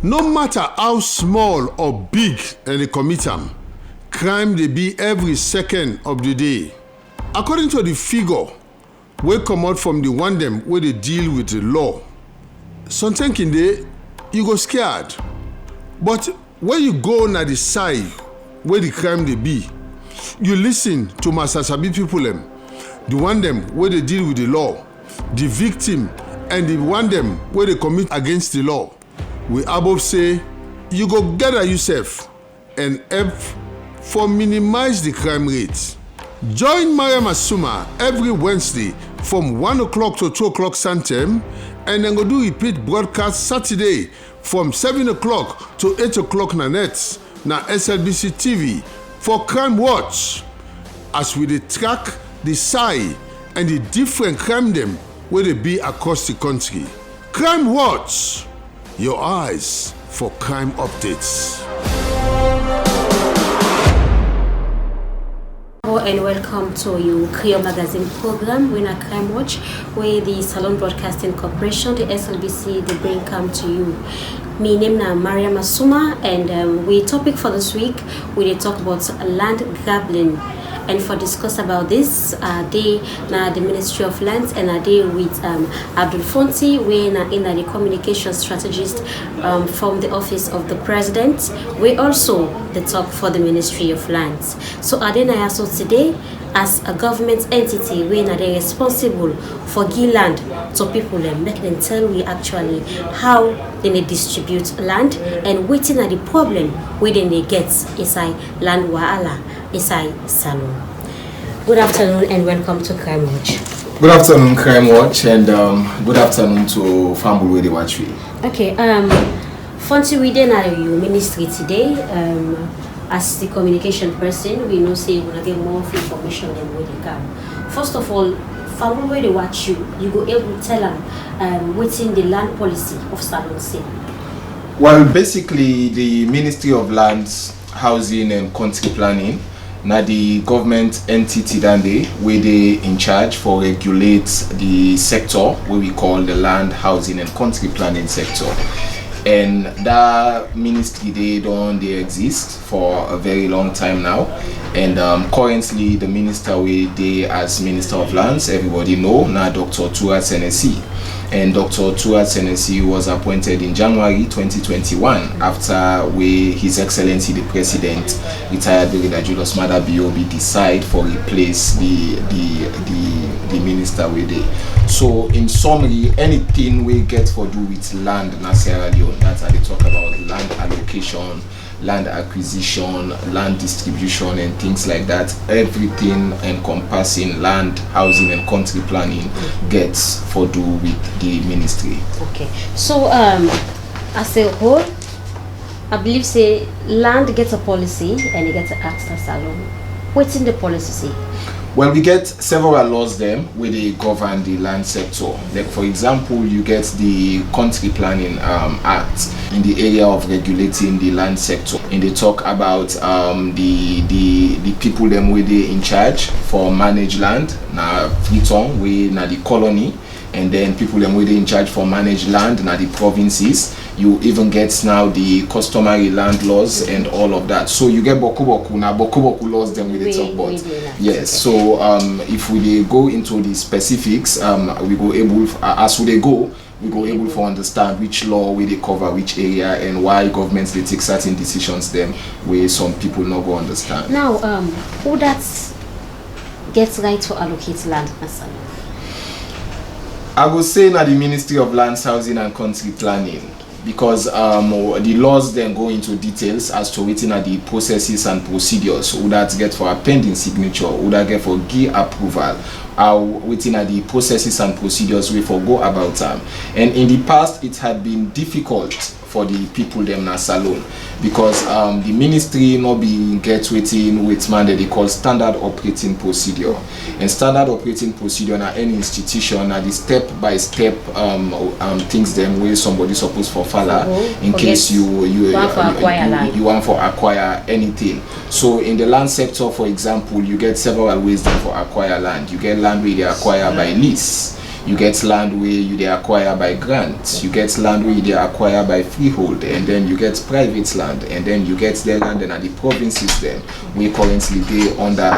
No matter how small or big any commit am, crime dey be every second of the day. According to the figure wey comot from the one dem wey dey deal with the law, sometimes kinde you go scared. But when you go na the side where the crime dey be, you listen to Master Sabi people dem, the one dem wey dey deal with the law, the victim and the one dem wey dey commit against the law. We above say you go gather yourself and help for minimize the crime rate. Join Mariam Asuma every Wednesday from 1 o'clock to 2 o'clock Santem, and then go do repeat broadcast Saturday from 7 o'clock to 8 o'clock na net na SLBC TV for Crime Watch, as we dey track the side and the different crime dem wey dey be across the country. Crime Watch, your eyes for crime updates. Hello and welcome to your Creole Magazine program, Winner Crime Watch, where the Salon Broadcasting Corporation, the SLBC, they bring come to you. My name is Mariam Asuma, and we topic for this week, we talk about land grabbing. And for discuss about this, they na the Ministry of Lands, and they with Abdul Fonti, we na in the communication strategist from the Office of the President. We also the talk for the Ministry of Lands. So Adena so today, as a government entity, we na they responsible for give land to people and make them tell we actually how they distribute land and waiting at the problem where they get inside land wahala. Isai Salon. Good afternoon and welcome to Crime Watch. Good afternoon, Crime Watch, and good afternoon to Famble Wede Watch. Okay, Fonty, we did your ministry today. As the communication person, we know say we're gonna get more information than where they come. First of all, Famble Wede Watch you go able to tell them what's in the land policy of Salon say. Well, basically, the Ministry of Lands, Housing and Country Planning, na the government entity that they where they in charge for regulate the sector what we call the land, housing and country planning sector. And that ministry they exist for a very long time now. And currently the minister they as Minister of Lands, everybody know now Dr. Tura Senesi. And Dr. Tura Senesi was appointed in January 2021 after His Excellency the President, retired Brigadier Julius Maada BOB, decide for replace the minister with it. So in summary, anything we get for do with land in Sierra Leone, that's how they talk about land allocation, land acquisition, land distribution and things like that. Everything encompassing land, housing and country planning gets for do with the ministry. Okay. So as a whole, I believe say land gets a policy and it gets an act as Salon. What's in the policy say? Well, we get several laws them where they govern the land sector. Like for example, you get the Country Planning Act in the area of regulating the land sector. And they talk about the people them where they in charge for manage land. Now Freetown, we na the colony, and then people them where they in charge for manage land na the provinces. You even get now the customary land laws and all of that. So you get boku laws then we talk about. Yes. So if we go into the specifics, we go able as we go able to understand which law we they cover which area and why governments they take certain decisions them where some people not go understand. Now who that gets right to allocate land as I would say now the Ministry of Lands, Housing and Country Planning, because the laws then go into details as to waiting at the processes and procedures. Who that get for a pending signature, who that get for give approval, how waiting at the processes and procedures we forgo about them. And in the past, it had been difficult for the people them na Salon because the ministry not being get waiting with man that they call standard operating procedure. And standard operating procedure na any institution na the step by step things them where somebody supposed for follow in case you want for acquire anything. So in the land sector, for example, you get several ways to acquire land. You get land where they acquire by lease. You get land where you they acquire by grant, you get land where they acquire by freehold, and then you get private land, and then you get the land and the provinces then we currently under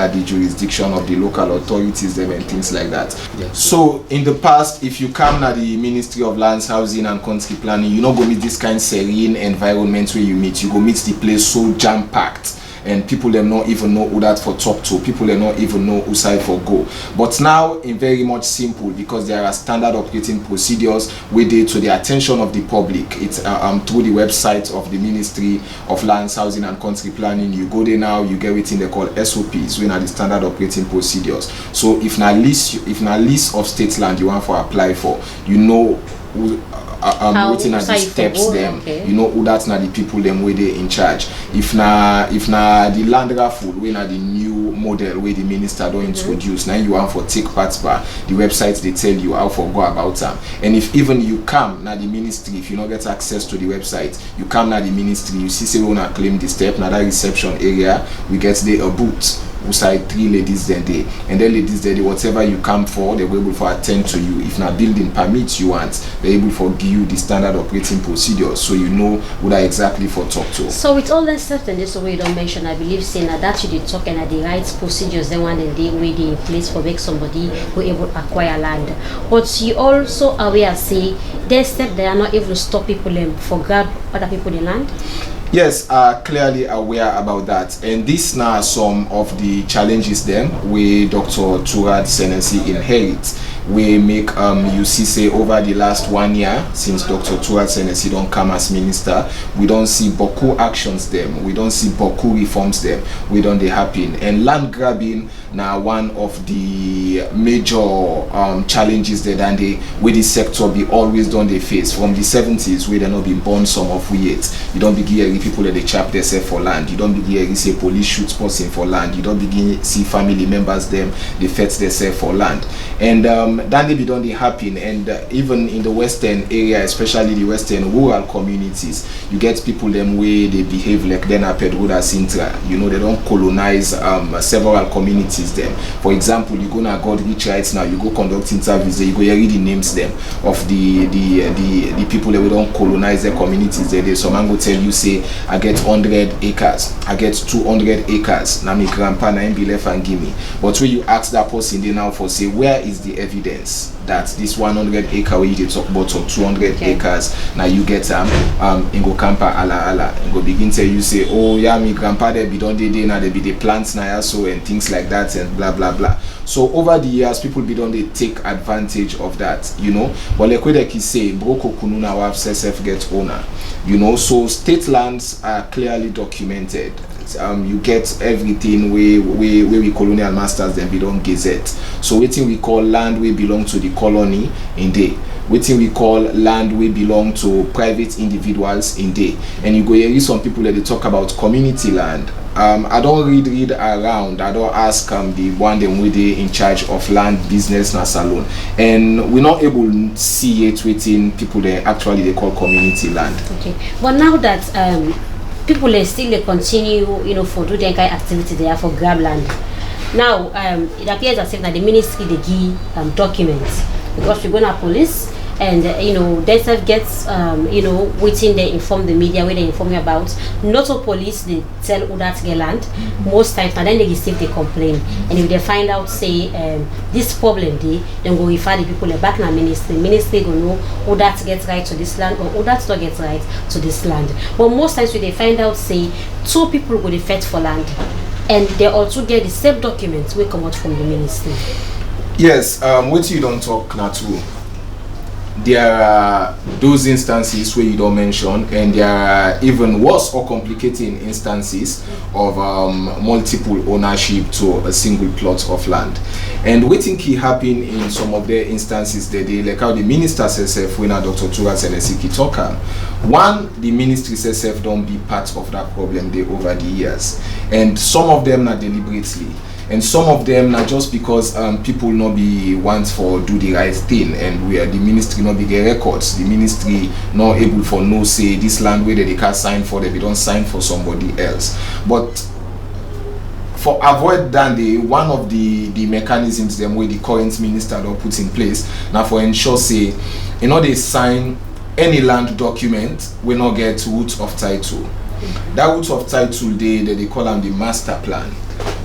the jurisdiction of the local authorities them and things like that. So in the past, if you come to the Ministry of Lands, Housing and Country Planning, you not go meet this kind of serene environment where you meet. You go meet the place so jam packed, and people them not even know who that for talk to. People them not even know who side for go. But now in very much simple, because there are standard operating procedures where they to the attention of the public. It's through the website of the Ministry of Lands, Housing and Country Planning. You go there now, you get it in they call SOPs, when are the standard operating procedures. So if na list of state land you want to apply for, you know who, waiting at the steps them, you know who that's not the people them where they in charge. If na the land raffle, when are the new model where the minister don't introduce, now you want for take parts by the websites, they tell you how for go about them. And if even you come now the ministry, if you not get access to the website, you come now the ministry, you see say we wanna claim the step, now that reception area, we get there a booth. Side 3 ladies then they, and then ladies then they, whatever you come for, they will able to attend to you. If not building permits you want, they're able to give you the standard operating procedures, so you know what I exactly for talk to. So with all that stuff and just the way you don't mention, I believe saying that you did talk and at the right procedures then one and they already in place for make somebody who able to acquire land. But you also aware say there's step they are not able to stop people for grab other people the land. Yes, are clearly aware about that, and this now some of the challenges them where Dr. Turat Senesi inherit. We make you see say over the last 1 year since Dr. Turat Senesi don't come as minister, we don't see beaucoup actions them, we don't see beaucoup reforms them, we don't they happen. And land grabbing now one of the major challenges that and they with this sector be always done they face from the 70s where they not been born some of we yet. You don't begin people that they chap themselves for land, you don't begin say police shoot person for land, you don't begin see family members them they fet themselves for land. And then they be done they happen. And even in the western area, especially the western rural communities, you get people them way they behave like then a Pedroda Sintra. You know, they don't colonize several communities them. For example, you go now God reach rights now, you go conduct interviews there, you go read the names them of the people that we don't colonize their communities there. Some man go tell you say I get 100 acres, I get 200 acres, now my grandpa na him be left and give me. But when you ask that person they now for say where is the evidence that this 100 acre where you talk about or 200 acres now you get in go camper ala and go begin tell you say oh yeah my grandpa there be done they now they be the plants now so and things like that and blah blah blah. So over the years people be done they take advantage of that, you know. But like we say broko kununa wa self get owner, you know. So state lands are clearly documented. You get everything where we colonial masters then be done gazette. So waiting we call land we belong to the colony in day. Waiting we call land we belong to private individuals in day. And you go hear some people that they talk about community land. I don't read around. I don't ask the one them where they in charge of land business na salon, and we're not able to see it within people that actually they call community land. Okay, but now that people still continue, you know, for do their kind of activity there for grab land. Now it appears as if that the ministry they give documents because we're gonna police. And you know, they self gets you know, waiting they inform the media where they inform you about. Not all police they tell who that get land most times, and then they receive the complaint. And if they find out say this problem they then go refer the people back in the ministry go know who that gets right to this land or who that not gets right to this land. But most times when they find out say 2 people go fight for land, and they also get the same documents will come out from the ministry. Yes, what you don't talk now too. There are those instances where you don't mention, and there are even worse or complicating instances of multiple ownership to a single plot of land. And what think happen in some of the instances that they like how the minister says when Dr. Turat Senesi talk. One, the ministry says don't be part of that problem they over the years, and some of them not deliberately. And some of them not just because people not be want for do the right thing, and we are the ministry not be get records. The ministry not able for no say this land where they can't sign for, they don't sign for somebody else. But for avoid that, one of the mechanisms them where the current minister don't put in place now for ensure say, they sign any land document will not get root of title. That root of title they call them the master plan.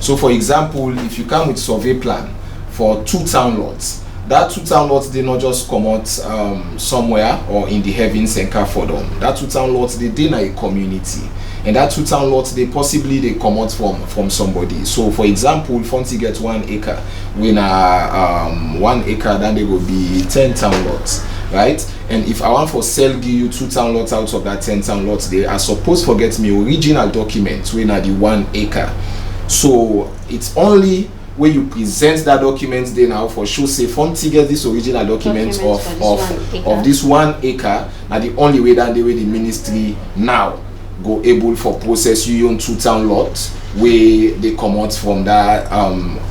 So for example, if you come with survey plan for 2 town lots, that 2 town lots they not just come out somewhere or in the heavens and care for them. That 2 town lots they in a community. And that 2 town lots they come out from somebody. So for example, if Fonty gets 1 acre, when 1 acre then they will be 10 town lots, right? And if I want for sell give you 2 town lots out of that 10 town lots, they are supposed to get me original documents when are the 1 acre. So it's only when you present that document they now for sure say Fonty get this original documents of this 1 acre. Now the only way that the ministry now go able for process you on 2 town lots where they come out from that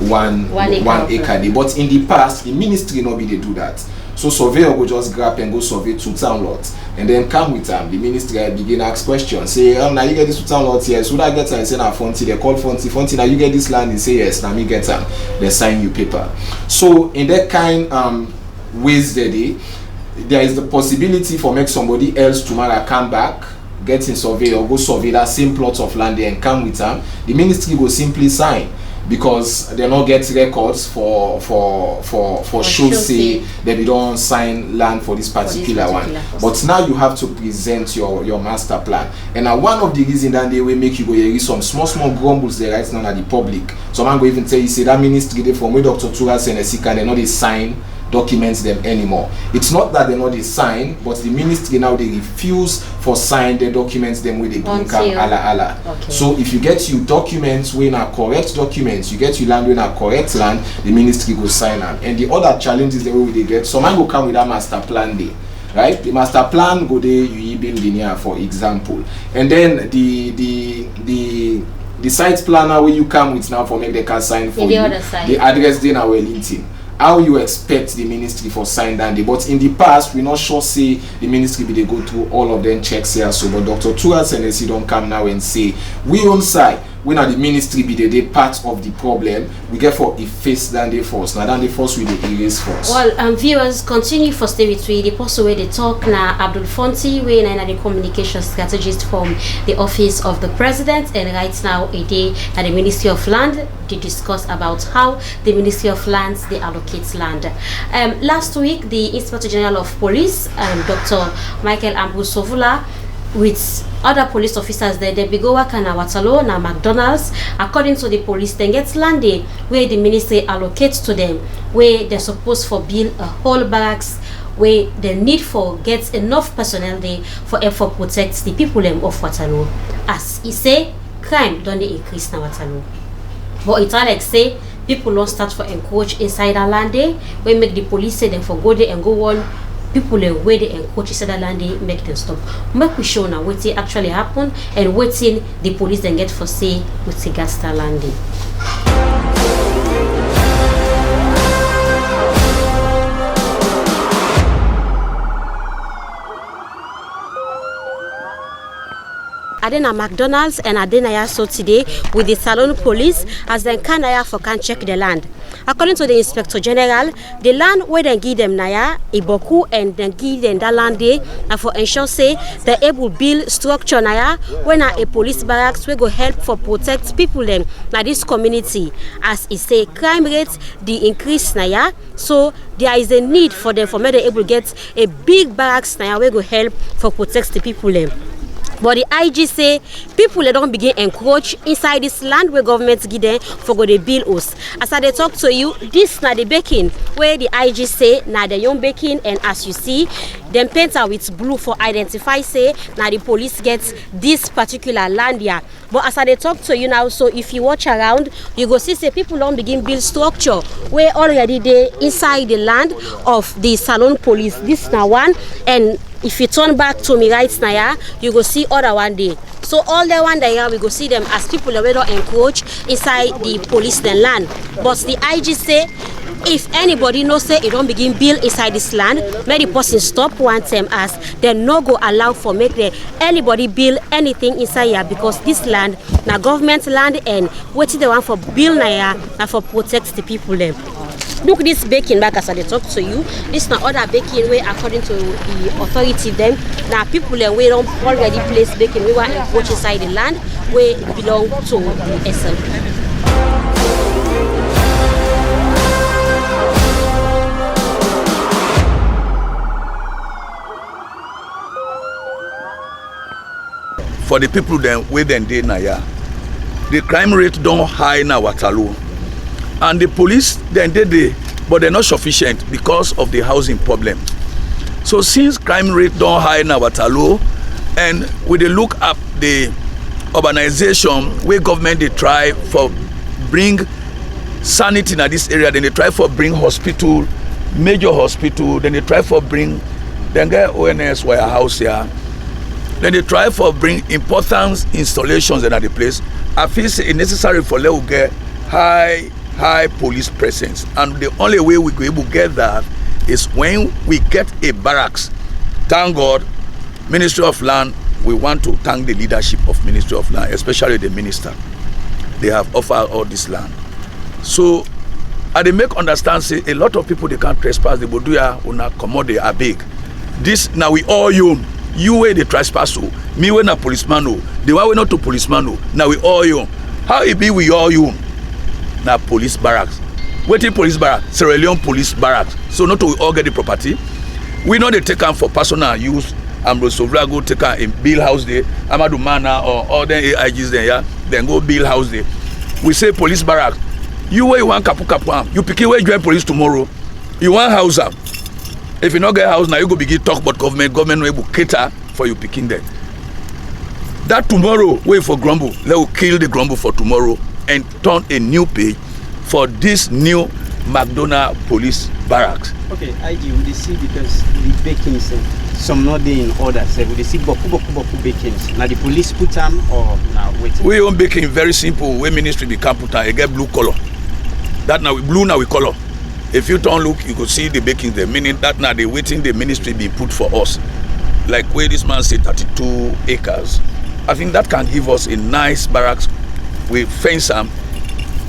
1 acre. But in the past the ministry not be they do that. So surveyor go just grab and go survey 2 town lots and then come with them. The ministry begin ask questions. Say, now you get this 2 town lots, yes. Would I get them? Say, now Fonty, they call Fonty, now you get this land, they say yes, now me get them. They sign you paper. So in that kind ways there is the possibility for make somebody else tomorrow come back, get in survey or go survey that same plot of land there and come with them. The ministry go simply sign. Because they not get records for sure say that we don't sign land for this particular one. But now you have to present your master plan. And now one of the reasons that they will make you go hear some small grumbles there right now at the public. Someone go even tell you say that ministry they from where Dr. Tura Senesika they not they sign documents them anymore. It's not that they not they sign, but the ministry now they refuse for sign the documents them with the blink ala. Okay. So if you get you documents when are correct documents, you get you land when are correct land, the ministry go sign them. And the other challenge is the way they get. Someone go come with a master plan day. Right? The master plan go there you build linear for example. And then the site planner where you come with now for make the can sign for you. The address there now Wellington. How you expect the ministry for sign down day, but in the past we not sure say the ministry be they go through all of them checks here. So but Dr. Tura Senesi don't come now and say we on side when are the ministry be they part of the problem we get for a face than they force now than they force with the erase force. Well, viewers continue for stay with we the person where they talk now Abdul Fonty we na the communication strategist from the office of the president, and right now a day at the Ministry of Land they discuss about how the Ministry of Lands they allocate land. Last week the Inspector General of Police Dr. Michael Ambusovula with other police officers there, they go work na Watalo na McDonald's. According to the police, they get land where the ministry allocates to them, where they're supposed for build a whole barracks, where they need for get enough personnel there for protect the people of Watalo. As he say, crime don't they increase na Watalo. But it's like say people don't start for encourage inside our land there, where make the police say them for go there and go on. People where they encourage inside the land they make them stop. Make we show now what actually happen and waiting the police then get for say with the Gasta land. Adena McDonald's and Adena so today with the Salon police as then can check the land. According to the Inspector General, the land where they give them naya iboku and then give them that land day and for ensure say they able build structure naya when a police barracks will go help for protect people them na this community. As it say crime rates the increase naya, so there is a need for them for me they able get a big barracks naya will go help for protect the people them. But the IG say people they don't begin encroach inside this land where government give them for go they build us. As I they talk to you, this na the baking where the IG say na the young baking, and as you see, them paint out with blue for identify say now the police gets this particular land here. But as I they talk to you now, so if you watch around, you go see say people don't begin build structure where already they inside the land of the Salon police. This now one, and if you turn back to me right now, you go see other one day. So all the one day we go see them as people that we don't encroach inside the police land. But the IG say if anybody no say it don't begin build inside this land, make the person stop one time as they no go allow for make anybody build anything inside here, because this land na government land and what they want for build na here na for protect the people them. Look this baking back as I talk to you. This na other baking way according to the authority them. Now people them we don't already place baking we want to inside the land where it belong to the SLB. For the people then where then dey na here, the crime rate don't high na Waterloo, and the police then dey, but they're not sufficient because of the housing problem. So since crime rate don't high na Waterloo, and we dey look up the urbanization where government they try for bring sanity in this area, then they try for bring hospital, major hospital, then they try for bring then get ONS warehouse here. Then they try for bring important installations in the place. I feel it's necessary for let we get high police presence, and the only way we go able to get that is when we get a barracks. Thank God, Ministry of Land. We want to thank the leadership of Ministry of Land, especially the minister. They have offered all this land. So, I they make understand say a lot of people they can't trespass. They would do ya una commode are big. This now we all own. You way the trespass, me when a policeman, the one we not to policeman, now we all you. How it be we all you? Now police barracks. Waiting police barracks, Sierra Leone police barracks. So not to we all get the property. We know they take them for personal use. Ambrose Sovra go take them in Bill House there, Amadou Mana or other AIGs there, yeah, then go Bill House there. We say police barracks. You way want kapu, you pick away join police tomorrow. You want house up. If you not get house now, you go begin talk about government will cater for you picking there. That tomorrow, wait for grumble. Let us kill the grumble for tomorrow and turn a new page for this new McDonald police barracks. Okay, IG, we see because the bakings, some not there in order. So we see boku bakings. Now the police put them or now waiting. We own baking very simple. We ministry become put them. You get blue color. That now blue now we color. If you don't look, you could see the baking there, meaning that now they waiting the ministry be put for us. Like where this man said 32 acres. I think that can give us a nice barracks. We fence them.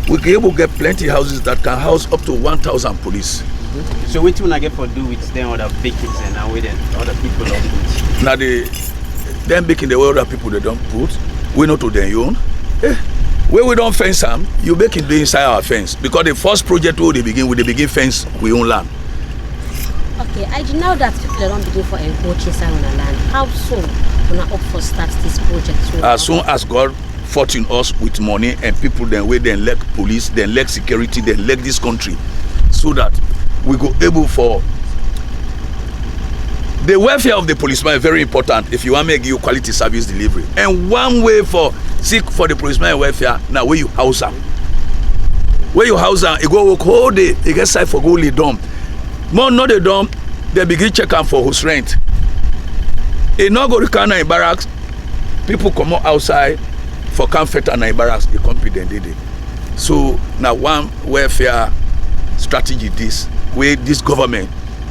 We can able to get plenty houses that can house up to 1,000 police. Mm-hmm. So what you wanna get for do with them other bakings and now with other people don't put? Now them baking the way other people they don't put, we not to their own. Where we don't fence them, you make it inside our fence. Because the first project where they begin fence we own land. Okay, I know that people don't begin for encroaching on the land. How soon when I up for start this project? As soon as God fortune us with money and people then where then elect police, then elect security, then elect this country, so that we go able for the welfare of the policeman is very important if you want to make you quality service delivery. And one way for seek for the policeman welfare now where you house them. Where you house them, you go work whole day, you get side for go lay down. More not the dump, they begin check out for whose rent. It not go to Kana in barracks, people come out outside for comfort and in barracks, they compete and they. So now one welfare strategy this way this government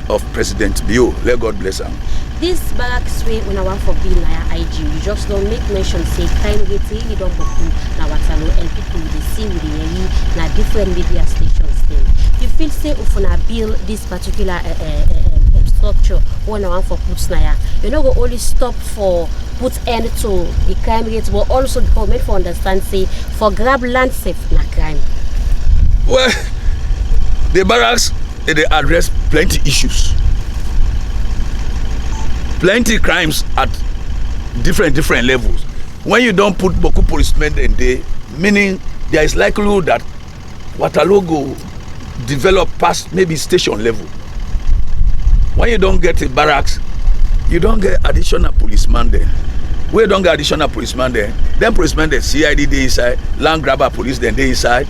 of President Bio, let God bless him. This barracks way when I want for being like IG, you just don't make mention say crime rate really don't go na Waterloo and people they see with the na different media stations then. You feel say if una build this particular structure when I want for put na you know go only stop for put end to the crime rate, but also the government for understand say for grab land safe na crime. Well, the barracks they address plenty issues. Plenty crimes at different levels. When you don't put Boku policemen in there, meaning there is likelihood that Waterloo go develop past maybe station level. When you don't get a barracks, you don't get additional policemen there. When you don't get additional policemen there, then policemen there, CID they inside, land grabber police then they inside,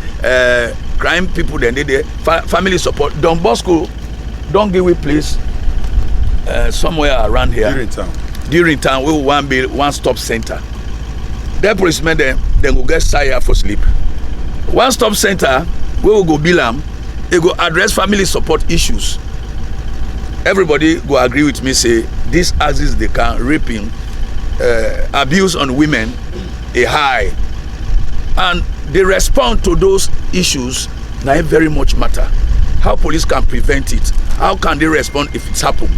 crime people then they there, family support. Don Bosco don't give a place somewhere around here. During town, we will one stop center. Then policemen then go get tired for sleep. One stop center, we will go bill them. it go address family support issues. Everybody go agree with me say this axis they can raping, abuse on women a high, and they respond to those issues. Now it very much matter how police can prevent it. How can they respond if it's happened?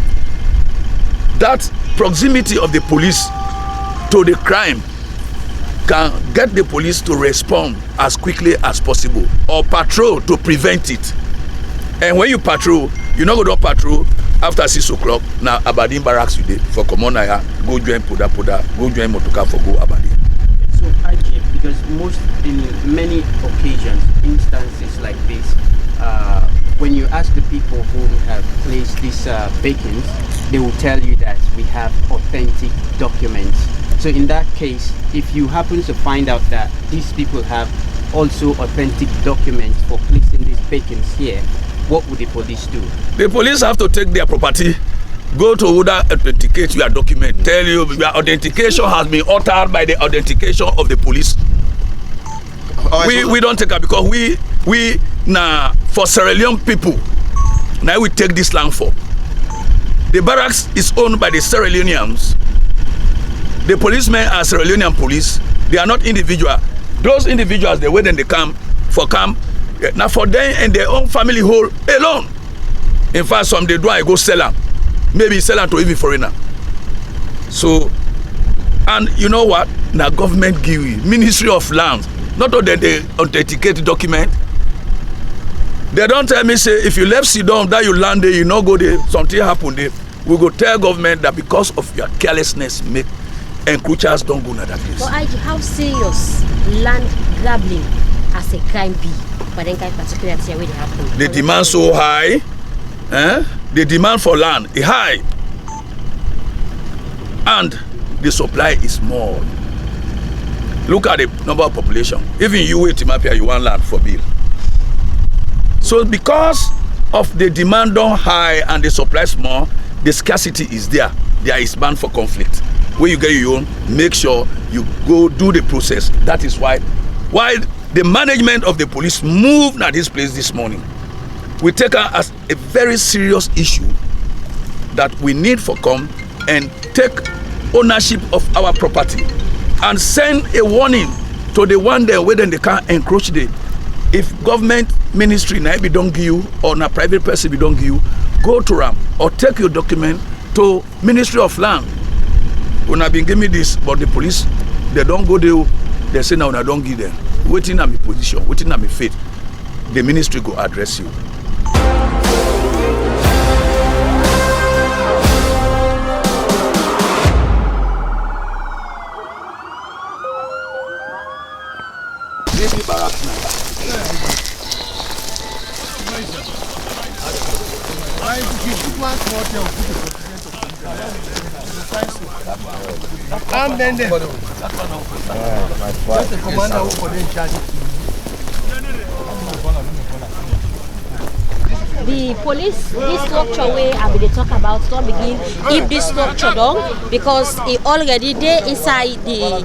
That proximity of the police to the crime can get the police to respond as quickly as possible, or patrol to prevent it. And when you patrol, you not go to patrol after 6 o'clock. Now Aberdeen barracks you dey for Komonaya, go join Poda, go join Motoka for go Aberdeen. So IG, because in many occasions, instances like this, when you ask the people who have placed these beacons, they will tell you that we have authentic documents. So in that case, if you happen to find out that these people have also authentic documents for placing these beacons here, what would the police do? The police have to take their property, go to Uda, authenticate your document, tell you your authentication has been altered by the authentication of the police. We don't take it because we now for Sierra Leone people, now we take this land for. The barracks is owned by the Sierra Leoneans. The policemen are Sierra Leonean police. They are not individual. Those individuals, the way then they come for camp, now for them and their own family whole alone. In fact, some they do I go sell them. Maybe sell them to even foreigner. So, and you know what? Now government give you, Ministry of Lands, not only they authenticate document. They don't tell me say if you left Sidon that you land there, you not go there, something happen there. We go tell government that because of your carelessness, make encroachers don't go to that place. So IG, how serious land grabbing as a crime be? But then particularly where they happen. The demand so high, the demand for land is high, and the supply is small. Look at the number of population. Even you wait Timapia, you want land for bill. So because of the demand on high and the supply small, the scarcity is there. There is bound for conflict. When you get your own, make sure you go do the process. That is why the management of the police moved at this place this morning. We take it as a very serious issue that we need for come and take ownership of our property and send a warning to the one there where then they can't encroach the. If government ministry maybe don't give you or a private person we don't give you, go to them or take your document to Ministry of Land. When I been give me this, but the police they don't go there. They say now I don't give them. Waiting at my position, waiting at my faith. The ministry go address you. The police, this structure way I will talk about don't begin if this structure down because it already there inside the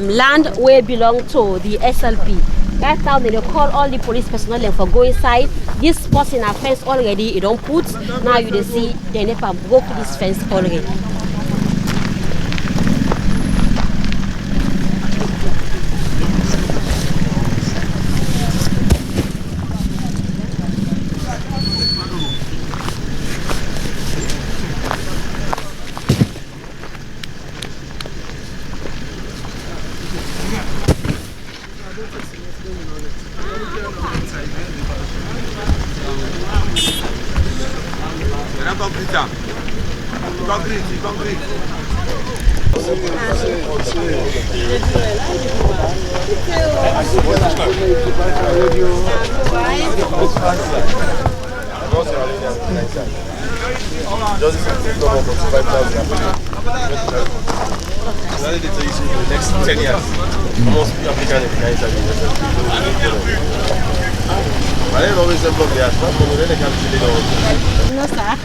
land where belong to the SLP. Right now they call all the police personnel for go inside. This person a fence already, it don't put. Now you dey see they never go to this fence already. Next 10 years, most African I don't always have block the ass, but then they can't see it all. No, sir.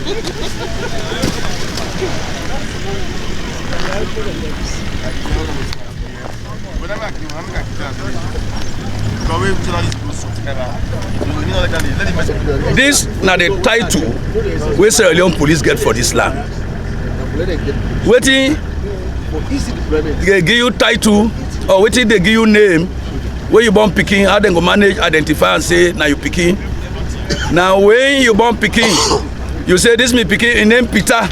Whatever I can do, I'm going to This na the title wey Sierra Leone police get for this land. Wetin they give you title or wetin they give you name wey you born pikin, how dem go manage identify and say na you pikin. Now when you born pikin, you say this me pikin, him name Peter.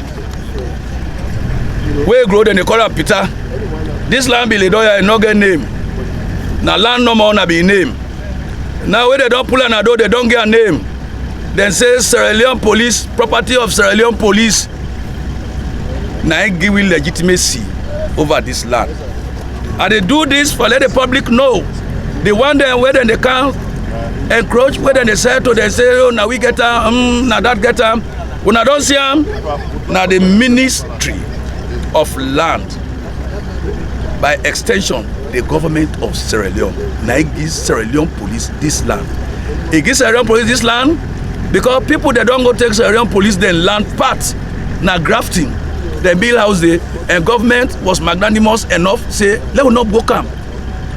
Wey grow dem dey call am Peter. This land be Ledoya, e no get name. Na land no more na be name. Now when they don pull am na do, they don get a name. Dem say Sierra Leone police, property of Sierra Leone police. Na im give you legitimacy over this land. And they do this for let the public know. The one dem wey dem dey can encroach, wey dem dey say to dem say, oh, na we get am, na that get am. Una don see am, na the Ministry of Land, by extension the government of Sierra Leone, na it gives Sierra Leone police this land. It gives Sierra Leone police this land because people they don't go take Sierra Leone police then land part na grafting. They build house there, and government was magnanimous enough say let we not go camp,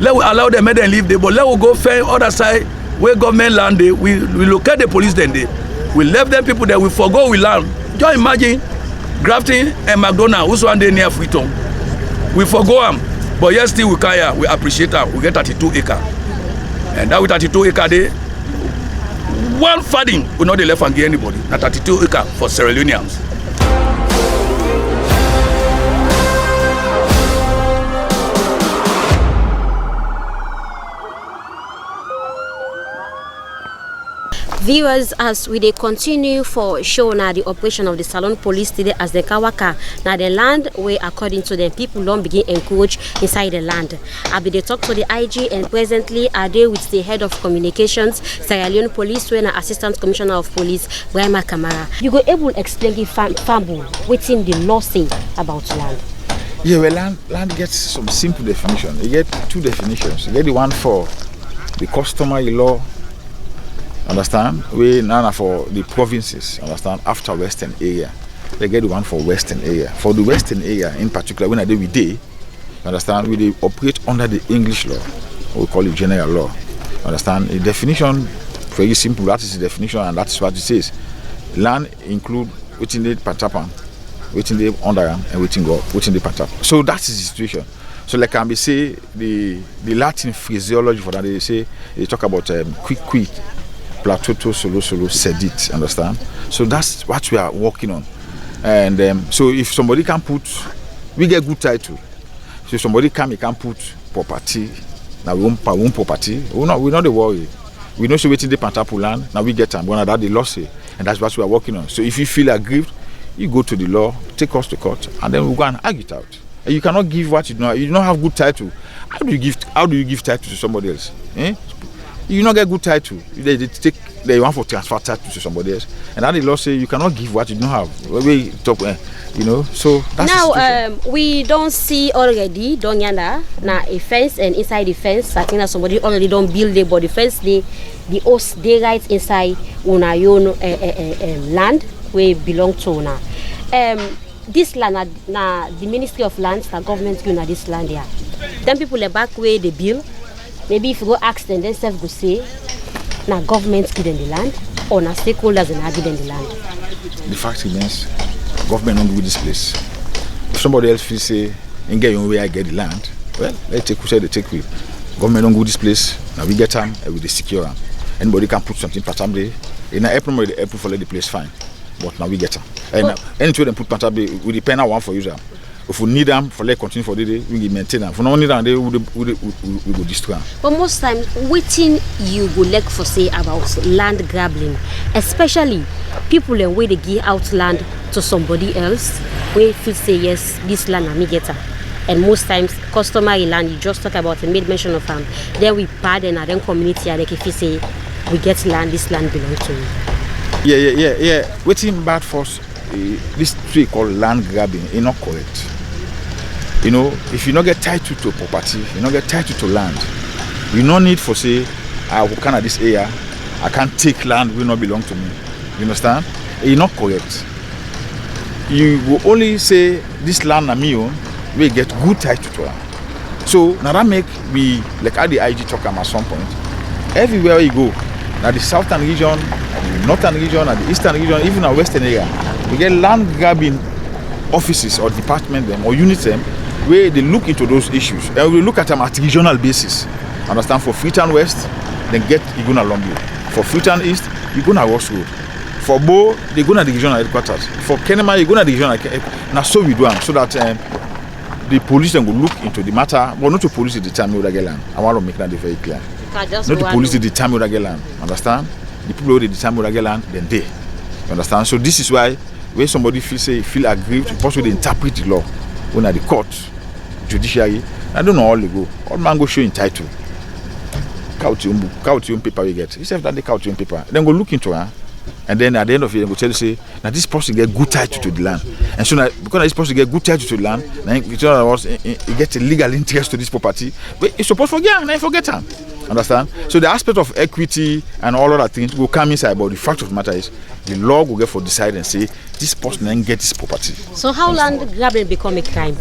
let we allow them make them live there, but let we go find other side where government land there. We locate the police then there. We left them people there. We forgo we land. Just imagine grafting and McDonald who's one day near Freetown. We forgo them. But yes, still we care, we appreciate that. We get 32 acres. And that with 32 acres there, one farthing will not be left and give anybody. Not 32 acres for Sierra Leoneans. Viewers, as we dey continue for show now the operation of the Salon Police today as the Kawaka, now the land where according to them people don't begin encroach inside the land. I be dey talk to the IG and presently are there with the head of communications Sierra Leone Police, when Assistant Commissioner of Police Brahima Kamara. You go able to explain the Fambu within the law say about land? Yeah, well, land gets some simple definition. You get two definitions. You get the one for the customary law. Understand? We now for the provinces, understand, after Western area. They get the one for Western area. For the Western area in particular, when I do with day, understand, we operate under the English law. We call it general law. Understand? The definition, very simple, that is the definition and that's what it says. Land include within the Pantapan, within the Underam, and within the Pantap. So that is the situation. So like I may say, the Latin phraseology for that, they talk about quick. Platoto, solo, sedit, understand? So that's what we are working on. And so if somebody can put, we get good title. So if somebody can put property, now we won't property, we're not the worry. We know so waiting the Pantapu land, now we get them. When that the law say, and that's what we are working on. So if you feel aggrieved, you go to the law, take us to court, and then we go and argue it out. And you cannot give what you don't have. You don't have good title. How do you give title to somebody else? You not get good title. They want to transfer title to somebody else, and that the law say you cannot give what you don't have. We talk, So that's now we don't see already don't yanda na a fence, and inside the fence, I think that somebody already don't build it, but the fence the host they right inside una own land where belong to una. This land na the Ministry of Lands, the government give na this land here. Then people are back where they build. Maybe if you go ask them, they self go say, now government give them the land, or now stakeholders and give them the land. The fact remains, government don't give this place. If somebody else feels say, and get your way, I get the land, well, they take who say they take with. Government don't give this place, now we get them, and we secure them. Anybody can put something patambe. In April, the April for let the place fine, but now we get them. And anything they put patambe, we depend on one for user. If we need them for let continue for the day, we maintain them. If we don't need them, we go destroy them. But most time, waiting you go like for say about land grabbing, especially people and where they give out land to somebody else, where feel say yes, this land I me get her. And most times, customary land, you just talk about and made mention of them. Then we pardon and then community and like if you say we get land, this land belongs to you. Yeah. Waiting bad for this tree called land grabbing is not correct. If you not get title to property, you not get title to land, you no need for say, I will come at this area, I can't take land will not belong to me. You understand? It's not correct. You will only say this land na me own, we get good title to land. So now that make we like how the IG talk at some point. everywhere you go, now the southern region, the northern region, and the eastern region, even our western area, we get land grabbing offices or departments them or units them where they look into those issues. And we look at them at regional basis. Understand? For Freetown West, then get Iguna Lombi. For Freetown East, Iguna Ross Road. For Bo, they go to the regional headquarters. For Kenema, you go to the regional headquarters. Now so we do so that the police then will look into the matter, but not to police the time you get land. I want to make that very clear. Not the police the time you get land. Understand? The people who the time you get land, then they. You understand? So this is why when somebody feel aggrieved, possibly they interpret the law when at the court, judiciary, I don't know all they go. All man go show in title. Count your own paper you get. You say that they count your own paper. Then go look into it. And then at the end of it, they go tell you, say, now this person get good title to the land. And so now, because this person get good title to the land, then he gets a legal interest to this property. But it's supposed to forget, and I forget him. Understand? So the aspect of equity and all other things will come inside, but the fact of the matter is, the law will get for decide and say, this person then get this property. So how land grabbing become a crime?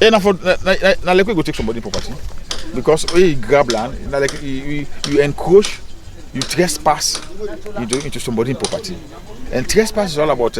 Now like we go take somebody's property. Because when you grab land, like you encroach, you trespass into somebody's property. And trespass is all about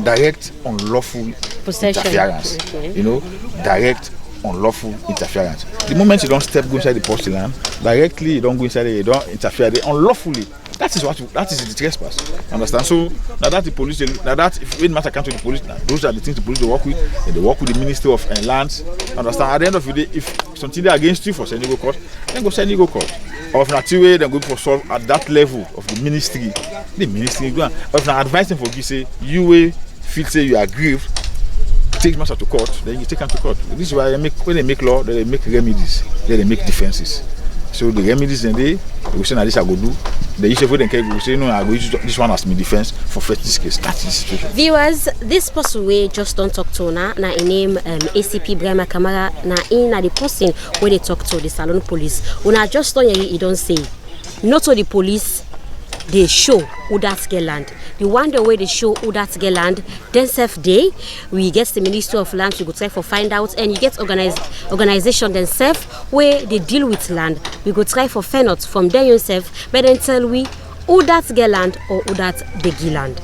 direct unlawful interference. Okay. You know, direct unlawful interference. The moment you don't go inside the property land, directly you don't go inside it, you don't interfere unlawfully. That is the trespass. Understand? So now that the police, now that if when matter comes to the police, now, those are the things the police they work with. And they work with the Ministry of Lands. Understand? At the end of the day, if something is against you for sending go court, then go send you go court. Or if not way, then go for solve at that level of the ministry. The ministry go. Or if not advising for you say you will feel say you are aggrieved, take matter to court, then you take them to court. This is why when they make law, they make remedies, then they make defenses. So the remedies then they will say, now this I go do. The issue for them will say, no, I go use this one as my defense for this case. That's the situation. Viewers, this person we just don't talk to na in name ACP Brema Kamara na in the person where they talk to the Salon police. When I just don't hear you don't say, not to the police. They show who that get land. The one the way they show who that get land, then self day we get the Ministry of Lands, we go try for find out, and you get organization themselves where they deal with land. We go try for find out from them yourself, but then tell we who that get land or who that they get land.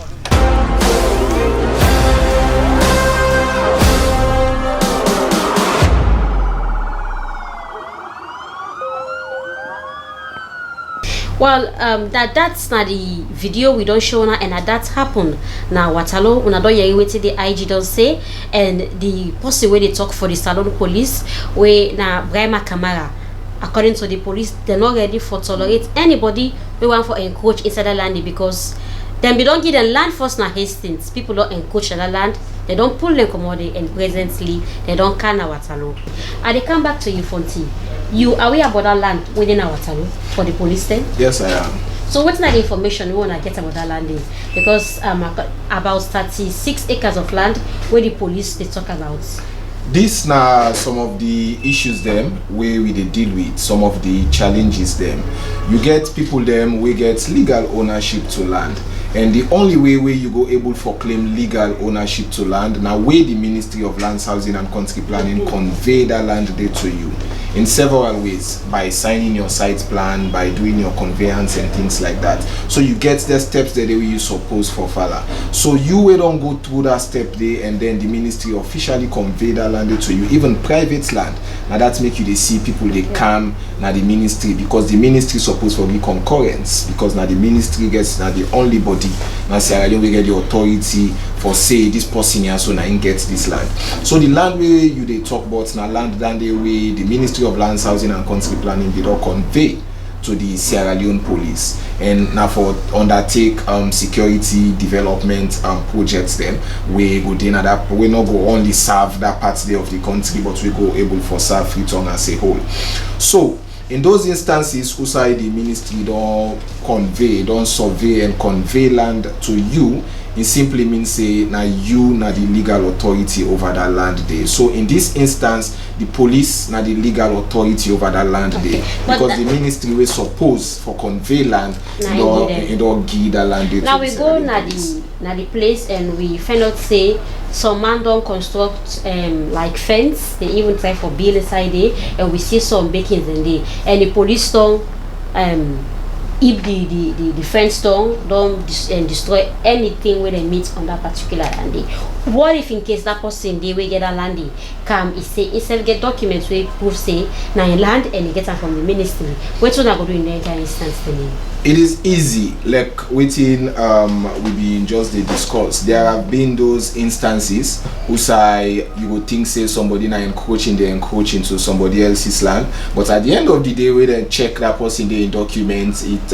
Well, that's not the video we don't show now, and that happened. Now, Watalo, una don't hear what the IG don't say, and the person where they talk for the Salon police, where na Brema Kamara, according to the police, they're not ready for tolerate anybody who want for encroach inside the land because then we don't give them land first na Hastings. People don't encroach the land, they don't pull them commodity, and presently they don't can our Watalo. And they come back to you, Fonty. You are aware about that land within our Watalo for the police then? Yes, I am. So what's the information you want to get about that land in? Because about 36 acres of land where the police they talk about. These now some of the issues them where we they deal with, some of the challenges them. You get people them we get legal ownership to land. And the only way where you go able for claim legal ownership to land now where the Ministry of Lands, Housing and Country Planning convey that land there to you in several ways, by signing your site plan, by doing your conveyance and things like that. So you get the steps that you suppose for follow. So you will don't go through that step there and then the ministry officially convey that land to you, even private land. Now that make you they see people they come now the ministry, because the ministry supposed to be concurrence, because now the ministry gets now the only body now Sierra Leone we get the authority for say this person here so now gets this land. So the land where you they talk about now land the way the Ministry of Lands, Housing and Country Planning they don't convey to the Sierra Leone police, and now for undertake security development projects them we go then that we not go only serve that part there of the country, but we go able for serve Freetown as a whole. So in those instances, usai the ministry don't convey, don't survey and convey land to you, it simply means say now you na the legal authority over that land there. So in this instance, the police na the legal authority over that land there, because the ministry will suppose for convey land, don't give that land there. Now we go na the place and we find out say some man don't construct like fence. They even try for build inside there, and we see some bakings in there, and the police don't if the fence don't destroy anything where they meet on that particular land day. What if in case that person they will get a land day come he say instead get documents where proof say now land and he get them from the ministry, what should I go do in the entire instance to me? It is easy, like within we be just the discourse. There have been those instances who say you would think say somebody now encroaching into somebody else's land, but at the end of the day we then check that person they in documents it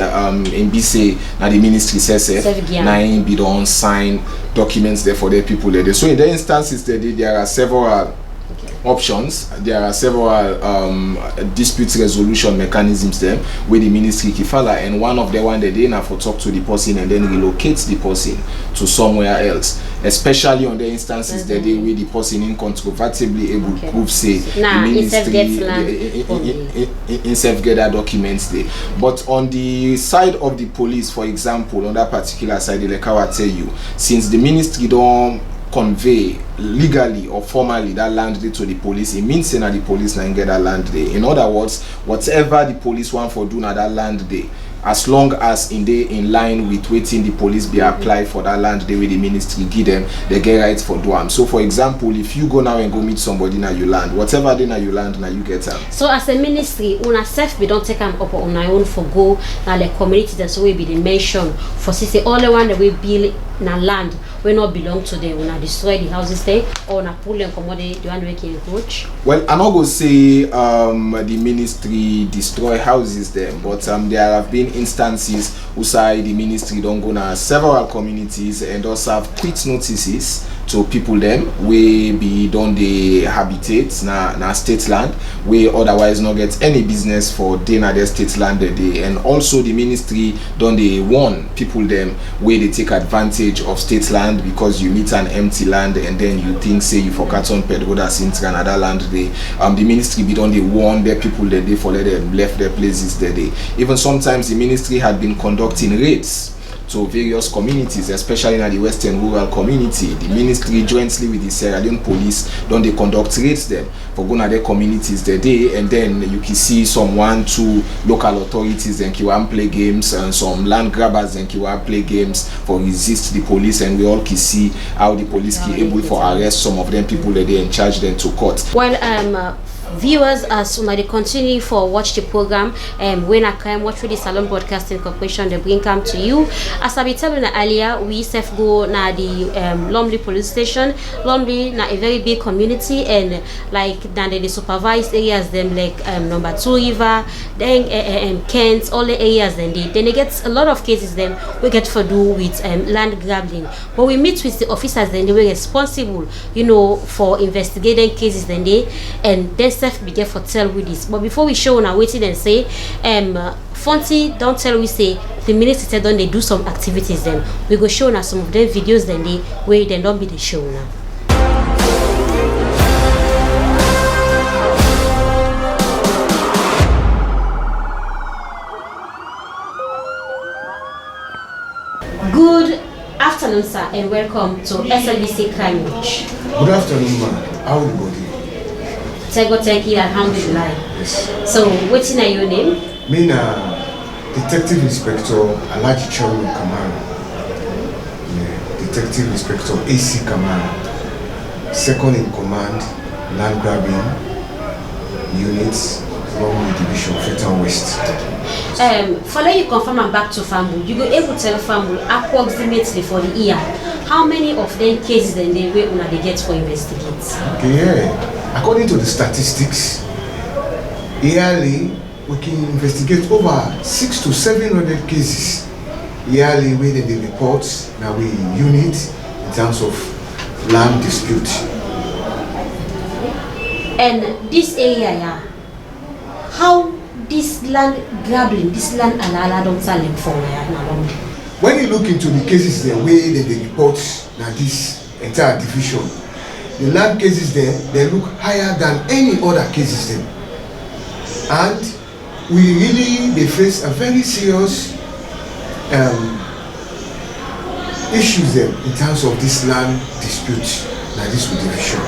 in be say now the ministry says now be don't sign documents there for the people there. So in the instances there are several options. There are several dispute resolution mechanisms there where the ministry kifala, and one of the one that they have to talk to the person and then relocate the person to somewhere else, especially on the instances that they where the person incontrovertibly able to prove say the ministry in get that documents there. But on the side of the police, for example, on that particular side, like I will tell you, since the ministry don't convey legally or formally that land day to the police, it means that the police now get that land day. In other words, whatever the police want for do na that land day, as long as in line with waiting the police be apply for that land day with the ministry give them, they get rights for do am. So for example, if you go now and go meet somebody now you land, whatever day now you land now you get them. So as a ministry, una self we don't take them up on our own for go now the community that's way be the mention for say all the one that we build na land we not belong to them, we not destroy the houses there or na pull and commodity the one we can approach. Well, I'm not gonna say the ministry destroy houses there, but there have been instances who say the ministry don't go na several communities and also have quit notices to people them we be done the habitats na state land we otherwise not get any business for day na their state land day, and also the ministry done they warn people them where they take advantage of state land because you meet an empty land and then you think say you forgot on pedro that's in another land day. The ministry be done they warn their people that they for let them left their places that day. Even sometimes the ministry had been conducting raids to various communities, especially in the western rural community. The ministry jointly with the Sierra Leone police don't they conduct raids them for going to their communities the day, and then you can see some 1-2 local authorities and can play games and some land grabbers and can play games for resist the police, and we all can see how the police can able for arrest some of them people that they in charge them to court. Well, viewers, as they continue for watch the program, when I come watch with the Salon Broadcasting Corporation, they bring come to you. As I be telling you earlier, we self go na the Lumley police station. Lumley na a very big community, and like then they supervise areas them like number 2 river, then Kent, all the areas then they get a lot of cases them we get for do with land grabbing. But we meet with the officers then they were responsible, for investigating cases then and then self be there for tell with this. But before we show now waiting and say Fonty don't tell we say the minister said don't they do some activities then we go show now some of them videos then they where they don't be the show now. Good afternoon, sir, and welcome to SLBC Crime Watch. Good afternoon, ma'am. How are you body? Thank you, alhamdulillah. Yes. So, what's in your name? Me na Detective Inspector Alaji Chairman Kamara. Yeah. Detective Inspector AC Kamara. Second in command, land grabbing units, Lumley Division, Freetown West. For let you confirm and back to Fambu, you go able to tell Fambu approximately for the year how many of them cases then they will they get for investigates. Okay, yeah. According to the statistics, yearly we can investigate over 600 to 700 cases yearly within the reports now we unit in terms of land dispute. And this area, how this land grabbing, this land alala don't tell them for when you look into the cases the way that they report now this entire division, the land cases there they look higher than any other cases there, and we really they face a very serious issues there in terms of this land dispute now this division.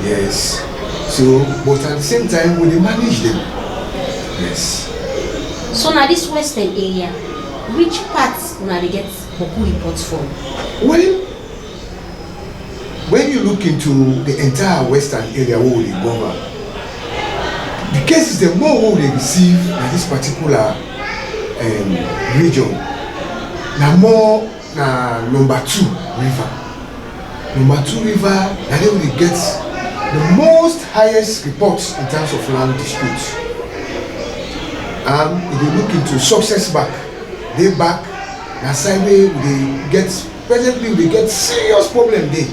Yes. So but at the same time we manage them. Yes. So now this western area, which parts una dey get Boku reports from? Well, when you look into the entire western area where we govern, the cases the more they receive in this particular region, na more na number 2 river. Number 2 river, na they will get the most highest reports in terms of land disputes. If you look into success back, they back, na side way they get presently we get serious problem there.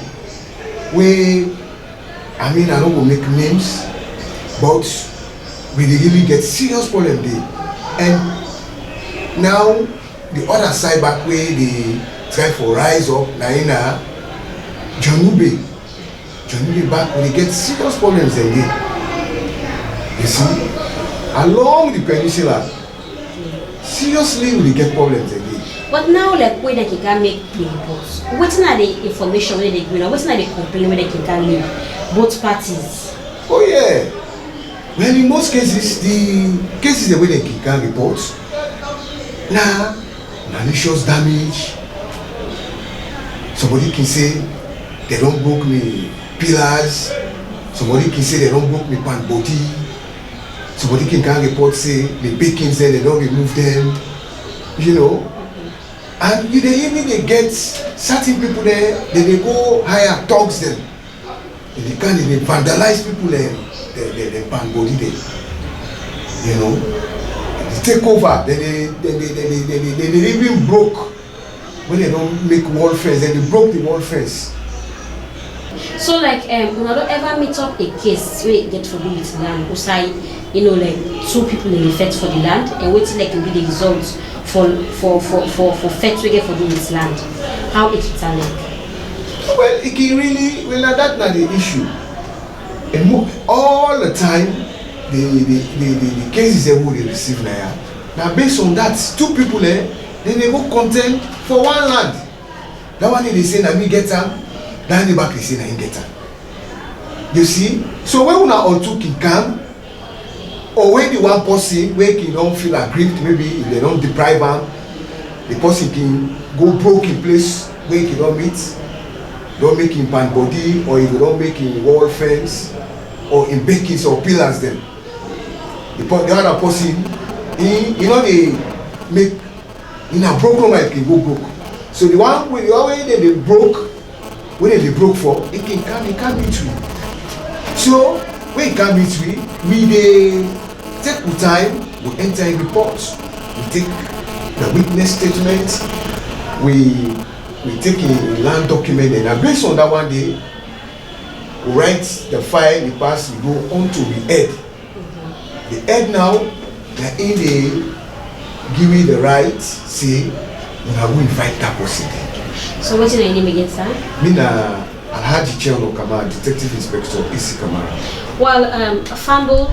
Where I mean I don't go make names, but we really get serious problem there. And now the other side back where they try for rise up, na Jonube back we get serious problems there. You see, along the peninsula, seriously we get problems again. But now, like, where they can make the reports, what's not the information where they go, what's not the complaint where they can leave both parties? Oh, yeah. Well, in most cases, the cases the way they can report, malicious damage. Somebody can say they don't broke me pillars. Somebody can say they don't broke me pan body. Somebody can report say the bakings there they don't remove them. You know. And you they get certain people there, they go hire thugs them. They vandalize people there, they pan body there. You know, they take over, they even broke when they don't make wall fence, then they broke the wall fence. So like we don't ever meet up a case where you get for with land, usai, you know, like 2 people in effect for the land and waiting like to be the results for fact we get for this land. How it is like? Well, it can really that's not the issue. And all the time the cases they will receive now based on that 2 people there, then they go contend for one land. That one they say na me get them, then the back they say na him get them. You see? So when una all 2 can come, or when the one person where he don't feel aggrieved, maybe if they don't deprive him, the person can go broke in place where he don't meet, don't make him pan body, or if you don't make him wall fence, or in bakings or pillars then. The other person, he know they make in a broken life can go broke. So the one way they broke, when they broke for, it can be true. So when it can be true, we take the time, we enter a report, we take the witness statement, we take a land document, and based on that one day, we write the file, the pass, we go on to the head. The head now, they're in the give me the right, say, I will invite that person. So what's your name again, sir? Mina Alhaji Chelo Kamara, Detective Inspector Isi Kamara. Well, Fumble.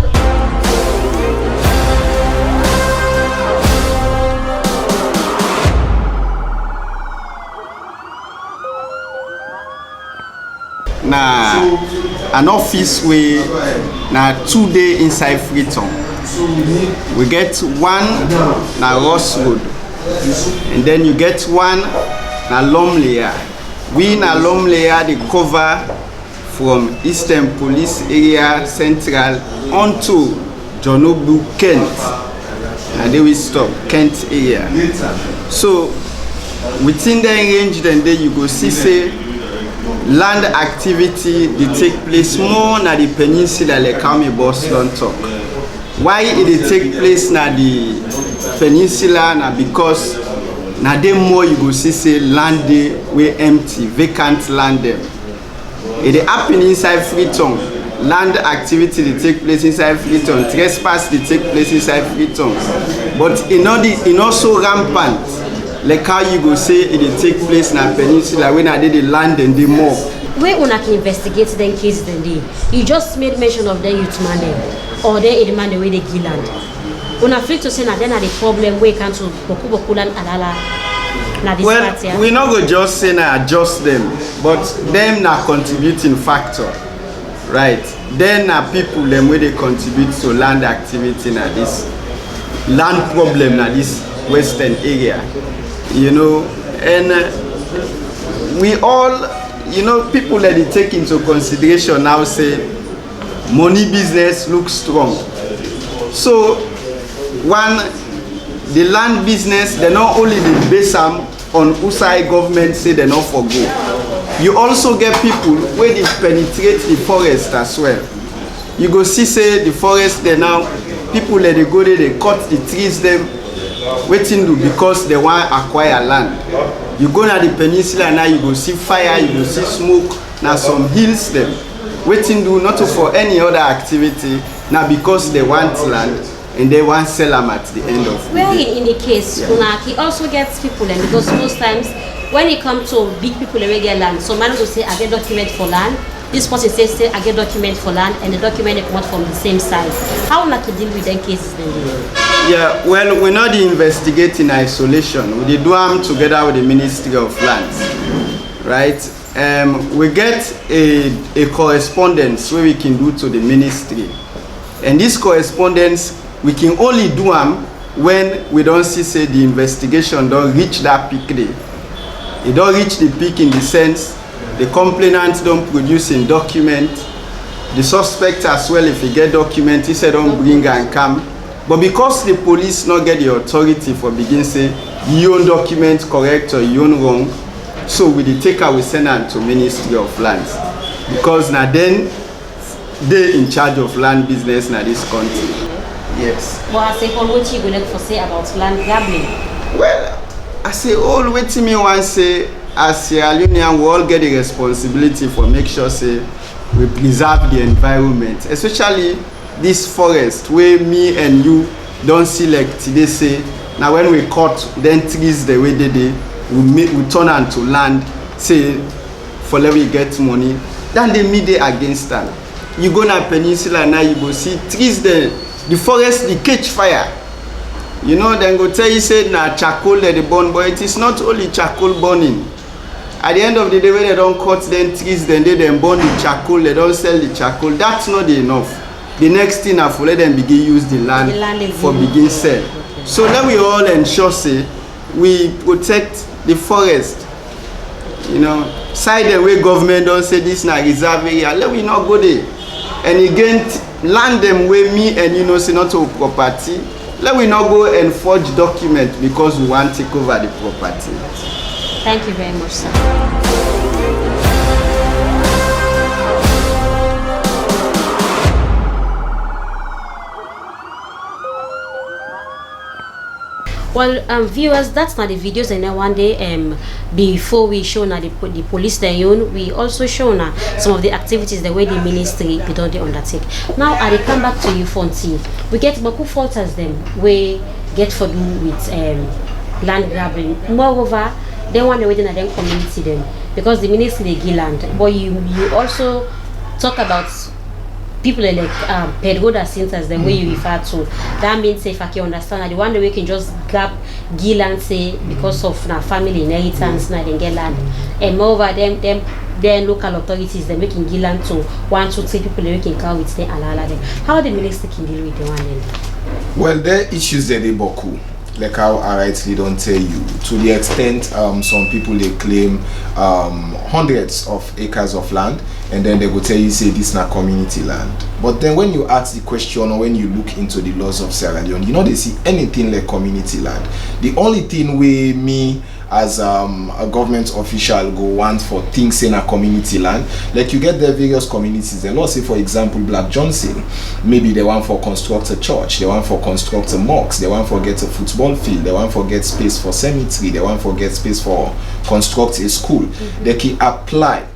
Na an office we na 2 day inside Freetown. We get one na Ross Road, and then you get one na Lomlea. We na Lomlea the cover from Eastern Police Area Central onto Jonobu, Kent, and they will stop Kent area. So within the range, then there you go see say land activity they take place more na the peninsula like how my boss don't talk. Why it take place na the peninsula na because na dem more you go see say land dey wey empty, vacant land them. It happen inside Freetown. Land activity they take place inside Freetown. Trespass they take place inside Freetown. But it also rampant. Like how you go say it take place na peninsula when I did the land and the more. Where una can investigate them case then dey. You just made mention of the youth man them, or they the man the way they kill land. Una free to say na then are the problem where can to boku land alala na this part here. Well, we not go just say na adjust them, but them na contributing factor, right? Then na people them where they contribute to land activity na this. land problem na this western area, you know, and we all, you know, people that they take into consideration now say money business looks strong. So one, the land business, they not only the base on Usai government say they not forgo. You also get people where they penetrate the forest as well. You go see say the forest they now people that they go there, they cut the trees them waiting to because they want acquire land. You go na the peninsula now, you go see fire, you go see smoke, now some hills them waiting do not for any other activity now because they want land and they want sell them at the end of well, the day. in the case, yeah. He also gets people then because most times when it comes to big people they get land, so man will say I get document for land. This person says say I get document for land and the document come out from the same side. How not to deal with them cases then? Yeah, well, we're not investigating in isolation. We do them together with the Ministry of Lands, right? We get a correspondence where we can do to the ministry, and this correspondence we can only do them when we don't see say the investigation don't reach that peak day. It don't reach the peak in the sense the complainant don't produce in document, the suspect as well if he get document he said don't bring and come. But because the police not get the authority for begin say you own document correct or you own wrong, so with the taker we send them to Ministry of Lands because now then they in charge of land business in this country. Yes. Well, I say all what you go for say about land grabbing. Well, I say all what me want say as Sierra Leonean we all get the responsibility for make sure say we preserve the environment, especially this forest where me and you don't select today say now when we cut then trees the way they we turn onto land say for let we get money then they meet they against them. You go na peninsula now you go see trees there, the forest they catch fire, you know, then go tell you say na charcoal they burn, but it is not only charcoal burning. At the end of the day when they don't cut them trees then they burn the charcoal, they don't sell the charcoal. That's not enough. The next thing I for let them begin use the land for begin sell. So let we all ensure say we protect the forest. You know, side the way government don't say this na reserve area, let we not go there. And again land them where me and you know say not to property. Let we not go and forge document because we want to take over the property. Thank you very much, sir. Well, viewers, that's not the videos, and then one day before we show now the police their own, we also show now some of the activities the way the ministry they don't undertake. Now I will come back to you, Fonty. We get Baku falters them we get for do with land grabbing. Moreover, they want to wait in a community them because the ministry they give land. But you also talk about people like Pedroda centers, the way you refer to. That means if I can understand that the one that we can just grab land say because of family inheritance now they get land. And moreover them local authorities they making land to 1, 2, 3 people they can come with them and allow them. How the minister can deal with the one then? Well, there are issues that they boku. Like how I rightly don't tell you, to the extent some people they claim hundreds of acres of land, and then they will tell you say this is not community land. But then when you ask the question or when you look into the laws of Sierra Leone, you know they see anything like community land. The only thing we me as a government official go want for things in a community land, like you get the various communities, and let's say for example Black Johnson, maybe they want for construct a church, they want for construct a mosque, they want for get a football field, they want for get space for cemetery, they want for get space for construct a school. They can apply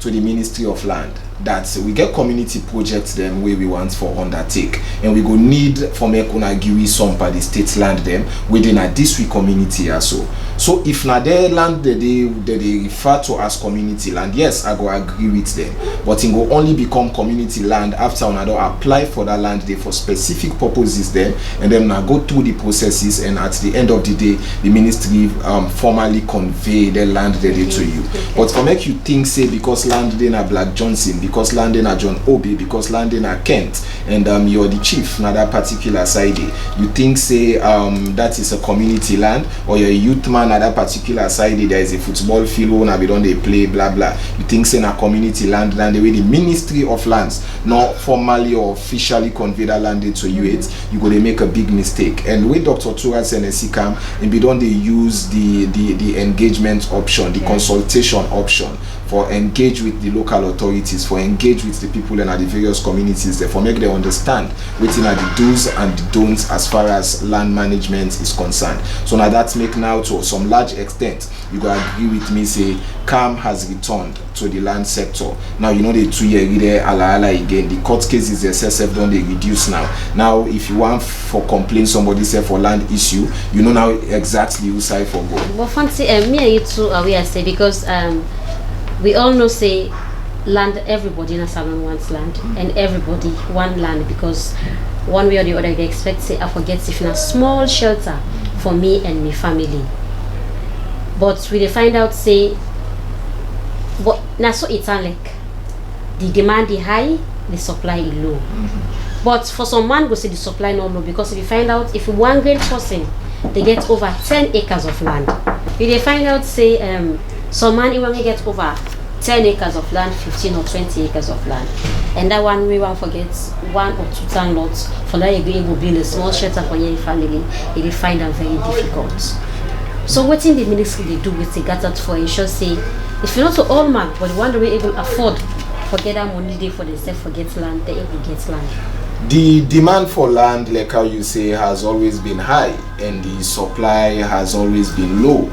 to the Ministry of Land that we get community projects them where we want for undertake, and we go need for make una give some by the state land them within a district community also. So if na their land that they refer to as community land, yes, I go agree with them, but it will only become community land after una don't apply for that land there for specific purposes then, and then now go through the processes, and at the end of the day the ministry formally convey the land there to you. But for make you think say because land there na Black Johnson because landing a John Obi, because landing a Kent, and you're the chief na that particular side. You think say that is a community land, or you're a youth man at that particular side, there is a football field where we don't they play blah blah. You think say na community land, the way the Ministry of Lands not formally or officially convey that land to you, you go to make a big mistake. And with Dr. Tura Senesi come and be done, they use the engagement option, the consultation option, for engage with the local authorities, for engage with the people and the various communities there, for make them understand within the do's and the don'ts as far as land management is concerned. So now that's make now to some large extent you go agree with me say calm has returned to the land sector. Now you know the 2 year there ala again, the court cases themselves don't they reduce now if you want for complaint somebody say for land issue, you know now exactly who side for go. But fancy me and you too are we I say because we all know say land, everybody in a salon wants land, and everybody want land because one way or the other they expect say I forget if in a small shelter for me and my family. But we find out say but now so it's like the demand is high, the supply is low. But for some man go say the supply not low because if you find out if one great person they get over 10 acres of land, we find out say some man he want to get over 10 acres of land, 15 or 20 acres of land, and that one we want forget 1 or 2 town lots for that you be able to build a small shelter for your family. They find that very difficult. So what in the ministry they do with the gathered for ensure say if you're not to all man but one way able to afford forget that money they for themselves forget land, they able get land. The demand for land, like how you say, has always been high and the supply has always been low.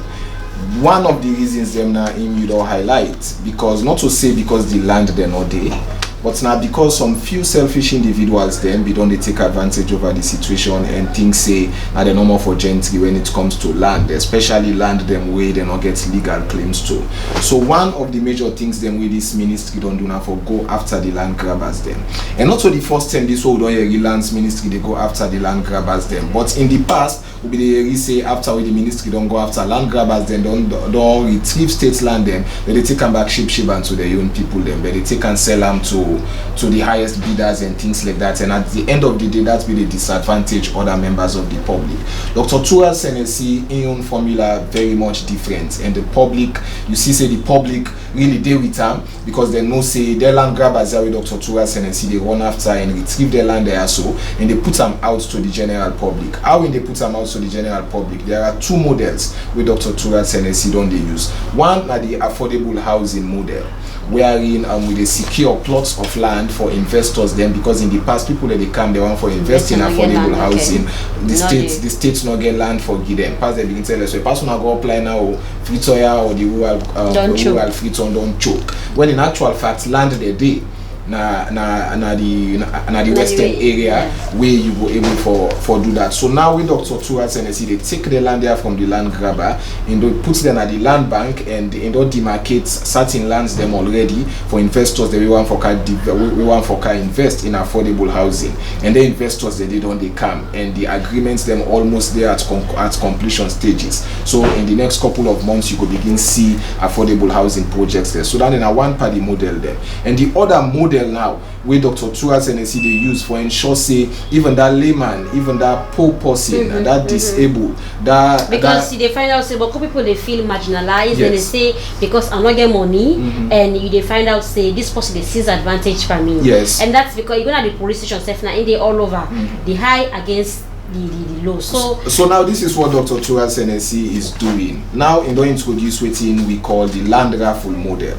One of the reasons them now you don't highlight, because not to say because the land they're not there, but now because some few selfish individuals then be don't they take advantage over the situation and think say now they're normal for gentry when it comes to land, especially land them way they not get legal claims to. So one of the major things them with this ministry don't do now for go after the land grabbers them. And not so the first time this whole don't hear lands ministry they go after the land grabbers them. But in the past will be the say after with the ministry don't go after land grabbers then don't retrieve state land them, but they take them back ship and to their own people them, but they take and sell them to the highest bidders and things like that, and at the end of the day that's be the disadvantage other members of the public. Dr. Tura Senesi in formula very much different, and the public you see say the public really deal with them because they know say their land grabbers are with Dr. Tura Senesi, they run after and retrieve their land there so and they put them out to the general public. How when they put them out to the general public, there are 2 models with Dr. Tura Senesi don't they use. One are the affordable housing model, wherein with a secure plots of land for investors then, because in the past people that they come they want for invest in affordable housing. The states not get land for give them. Pass they begin tell us so person go apply now Fritoya or the rural Friton don't choke. When in actual fact land they day na the western area where you go able for do that. So now with Dr. Tura Senesi they take the land there from the land grabber and they put them at the land bank and they don't demarcate certain lands them already for investors that we want for invest in affordable housing, and the investors they don't they come and the agreements them almost there at completion stages. So in the next couple of months you could begin see affordable housing projects there. So that in a one party model there, and the other model now where Dr. Tura Senesi they use for ensure say even that layman, even that poor person and that disabled that because they find out say but people they feel marginalized and they say because I'm not get money and they find out say this person they sees advantage from me. Yes. And that's because you're gonna the police station self now in they all over the high against the low. So now this is what Dr. Tura Senesi is doing. Now in don't introduce what we call the land raffle model.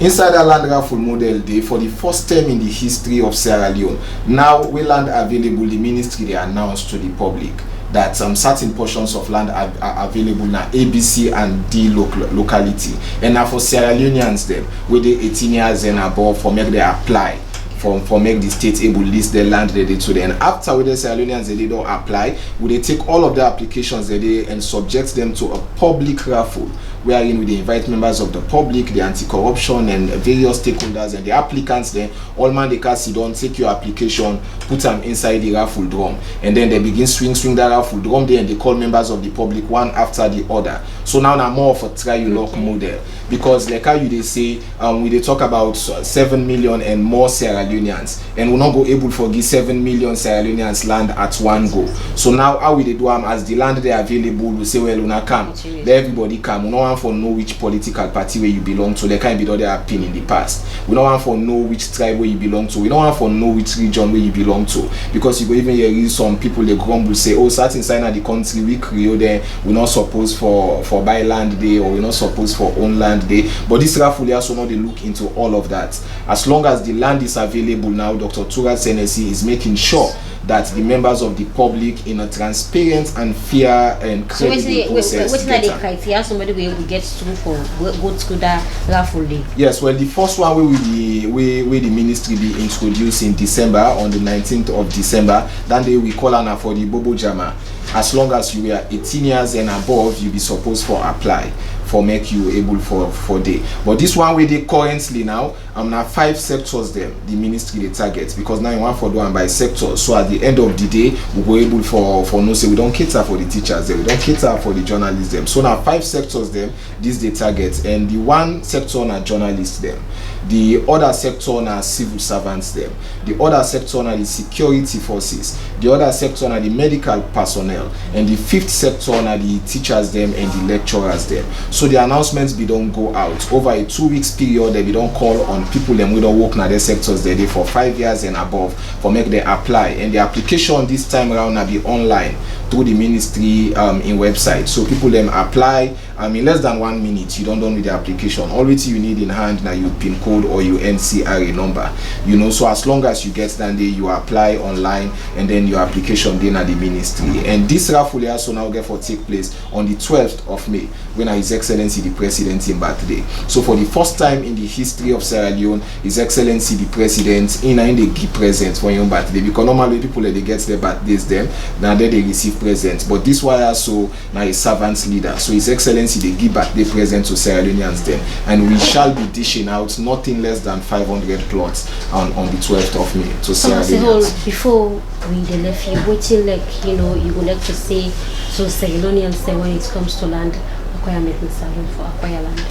Inside that land raffle model day, for the first time in the history of Sierra Leone, now we land available, the ministry they announced to the public that certain portions of land are available now ABC and D locality, and now for Sierra Leoneans them with the 18 years and above for make they apply for make the state able list their land they did to them. And after with the Sierra Leoneans they don't apply, would they take all of the applications they did and subject them to a public raffle wherein we invite members of the public, the anti-corruption and various stakeholders and the applicants there. All man they can sit down, take your application, put them inside the raffle drum, and then they begin swing that raffle drum there, and they call members of the public one after the other. So now more of a try your luck model, because like how you they say we they talk about 7 million and more Sierra Leoneans, and we're not go able to give 7 million Sierra Leoneans land at one go. So now how we they do as the land they available, we say well una come, let everybody come. We don't want for know which political party where you belong to. Like kind be their opinion in the past. We don't want for know which tribe where you belong to. We don't want for know which region where you belong to, because you go even hear some people they grumble say, oh, certain sign of the country we create there, we're not supposed for buy land day, or we're not supposed for own land day. But this raffle also now they look into all of that. As long as the land is available now, Dr. Turat Senesi is making sure that the members of the public in a transparent and fair and credible process. What's the criteria somebody will get through for go through that raffle day? Yes, well, the first one where the ministry be introduced in December, on the 19th of December. Then they will call on for the Bobo Jama. As long as you are 18 years and above, you be supposed for apply for make you able for day. But this one where they currently now now 5 sectors them the ministry they target, because now you want for do and by sectors. So at the end of the day we go able for no say we don't cater for the teachers them, we don't cater for the journalists them. So now 5 sectors them this they target, and the one sector na journalists them, the other sector na civil servants them, the other sector na the security forces, the other sector na the medical personnel, and the 5th sector na the teachers them and the lecturers them. So the announcements be don't go out over a 2 weeks period. They be don't call on people them we don't work na their sectors they for 5 years and above for make they apply, and the application this time around na be online through the ministry in website. So people them apply in less than 1 minute. You don't done with the application. All what you need in hand now your PIN code or your NCRA number, you know. So as long as you get that day, you apply online, and then your application then at the ministry. And this raffle also now get for take place on the 12th of May, when His Excellency the President in birthday. So for the first time in the history of Sierra Leone, His Excellency the President in the give presents for your birthday, because normally people they get their birthdays them, now they receive presents. But this was also now a servant's leader. So His Excellency they give birthday present to Sierra Leoneans then, and we shall be dishing out nothing less than 500 plots on the 12th of May to Sierra Leoneans. Before we left you, waiting like you would like to say so Sierra Leoneans say when it comes to land acquirement in Salon for acquire land.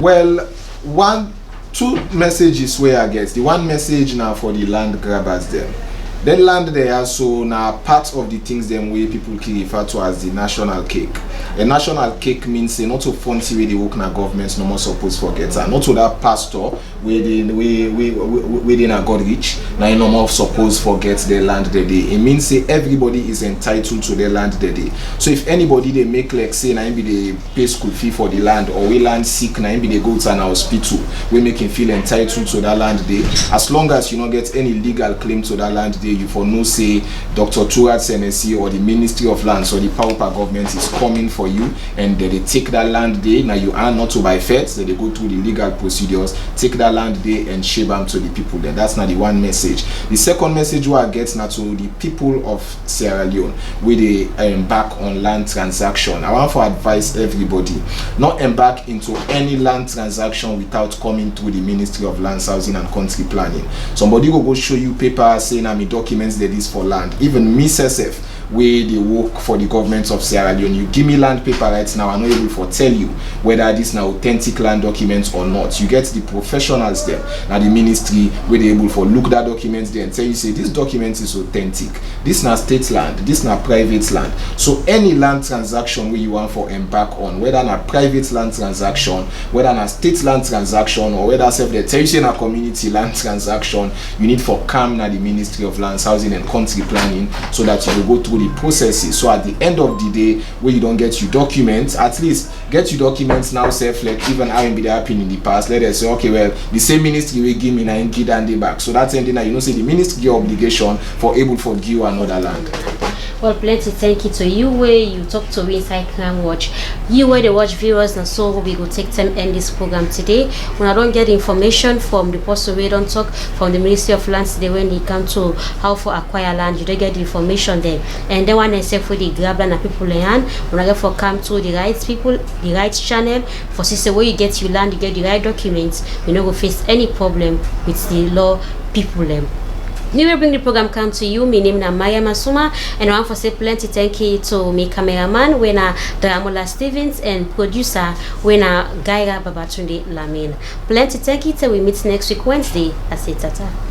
Well, two messages where I guess the one message now for the land grabbers them. Then land there also now part of the things them way people can refer to as the national cake. A national cake means not to fancy where they work na governments no more supposed forget, and not to that pastor where they not got rich now no more supposed forget their land the day. It means say everybody is entitled to their land the day. So if anybody they make like say now be they pay school fee for the land, or we land sick now be they go to an hospital, we make him feel entitled to that land day. As long as you don't get any legal claim to that land day, you for no say Dr. Turat Senesi or the Ministry of Lands or the Paupa government is coming for you, and they take that land day. Now you are not to buy feds, they go through the legal procedures, take that land day and share them to the people. Then that's not the one message. The second message we get now to the people of Sierra Leone where they embark on land transaction. I want to advise everybody not embark into any land transaction without coming through the Ministry of Lands, Housing and Country Planning. Somebody go show you paper saying I'm documents that is for land. Even me SSF where they work for the government of Sierra Leone, you give me land paper right now, I'm not able to tell you whether this now authentic land documents or not. You get the professionals there now the ministry where they able for look that documents there and tell you say this document is authentic, this now state land, this now private land. So any land transaction where you want for embark on, whether na private land transaction, whether na state land transaction, or whether self they tell you say na community land transaction, you need for come na the Ministry of Lands, Housing and Country Planning, so that you will go through the processes. So at the end of the day, where you don't get your documents, at least get your documents now safe. Like even I be happening in the past, let us say okay, well the same ministry will give me 9 and back. So that's ending now, you know, say the ministry obligation for able for give another land. Well, plenty thank you to you where you talk to inside Crime Watch. You where the watch viewers, and so we go take time end this program today. When I don't get information from the person we don't talk from the Ministry of Lands today when they come to how for acquire land, you don't get the information there. And then when I say for the grab land and people land, when I get for come to the right people, the right channel, for sister where you get your land, you get the right documents, you know go face any problem with the law people them. We will bring the program come to you. My name is Maya Masuma, and I want to say plenty thank you to my cameraman, Dayamola Stevens, and producer, Gaira Babatunde Lamine. Plenty thank you till we meet next week Wednesday. I say tata.